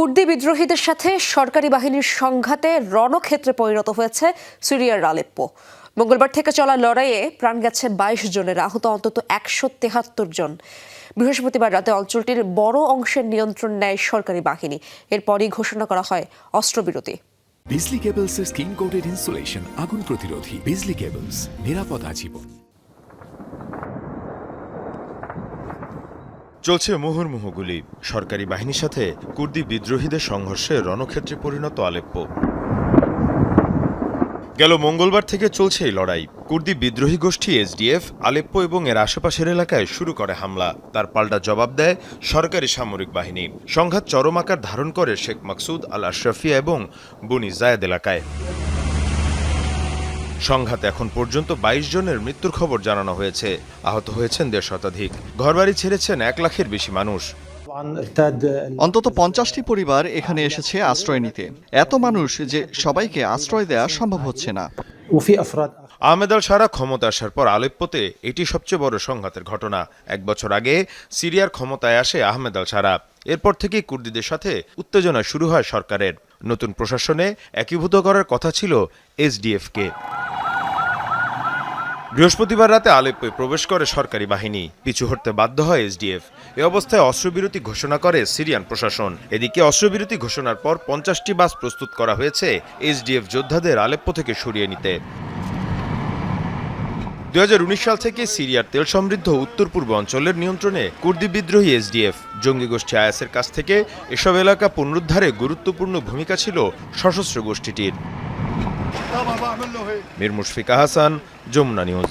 কুর্দি বিদ্রোহীদের সাথে সরকারি বাহিনীর সংঘাতে রণক্ষেত্রে পরিণত হয়েছে সিরিয়ার আলেপ্পো। মঙ্গলবার থেকে চলা লড়াইয়ে প্রাণ গেছে ২২ জনের, আহত অন্তত ১৭৩ জন। বৃহস্পতিবার রাতে অঞ্চলটির বড় অংশের নিয়ন্ত্রণ নেয় সরকারি বাহিনী। এরপরই ঘোষণা করা হয় অস্ত্রবিরতি। বিজলি কেবলসের স্কিন কোটেড ইনসুলেশন আগুন প্রতিরোধী। বিজলি কেবলস, নিরাপদ আজীবন। চলছে মুহুর্মুহু গুলি। সরকারি বাহিনীর সাথে কুর্দি বিদ্রোহীদের সংঘর্ষে রণক্ষেত্রে পরিণত আলেপ্পো। গেল মঙ্গলবার থেকে চলছে এই লড়াই। কুর্দি বিদ্রোহী গোষ্ঠী এসডিএফ আলেপ্পো এবং এর আশেপাশের এলাকায় শুরু করে হামলা। তার পাল্টা জবাব দেয় সরকারি সামরিক বাহিনী। সংঘাত চরম আকার ধারণ করে শেখ মাকসুদ আল আশরাফিয়া এবং বনি জায়েদ এলাকায়। সংঘাতে এখন পর্যন্ত ২২ জনের মৃত্যুর খবর জানানো হয়েছে। আহত হয়েছেন ১৫০ শতাধিক। ঘরবাড়ি ছেড়েছেন ১ লাখের বেশি মানুষ। অন্তত ৫০টি পরিবার এখানে এসেছে আশ্রয় নিতে। এত মানুষ যে সবাইকে আশ্রয় দেওয়া সম্ভব হচ্ছে না। আহমেদ আল শারা ক্ষমতা আসার পর আলেপ্পোতে এটি সবচেয়ে বড় সংঘাতের ঘটনা। ১ বছর আগে সিরিয়ার ক্ষমতায় আসে আহমেদ আল শারা। এরপর থেকেই কুর্দিদের সাথে উত্তেজনা শুরু হয় সরকারের। নতুন প্রশাসনে একীভূত করার কথা ছিল এসডিএফকে। বৃহস্পতিবার রাতে আলেপ্পোয় প্রবেশ করে সরকারি বাহিনী। পিছু হটতে বাধ্য হয় এসডিএফ। এ অবস্থায় অস্ত্রবিরতি ঘোষণা করে সিরিয়ান প্রশাসন। এদিকে অস্ত্রবিরতি ঘোষণার পর ৫০টি বাস প্রস্তুত করা হয়েছে এসডিএফ যোদ্ধাদের আলেপ্পো থেকে সরিয়ে নিতে। ২০১৯ সাল থেকে সিরিয়ার তেল সমৃদ্ধ উত্তর পূর্ব অঞ্চলের নিয়ন্ত্রণে কুর্দি বিদ্রোহী এসডিএফ। জঙ্গি গোষ্ঠী আইএসের কাছ থেকে এসব এলাকা পুনরুদ্ধারে গুরুত্বপূর্ণ ভূমিকা ছিল সশস্ত্র গোষ্ঠীটির। মীর মুশফিকা হাসান, যমুনা নিউজ।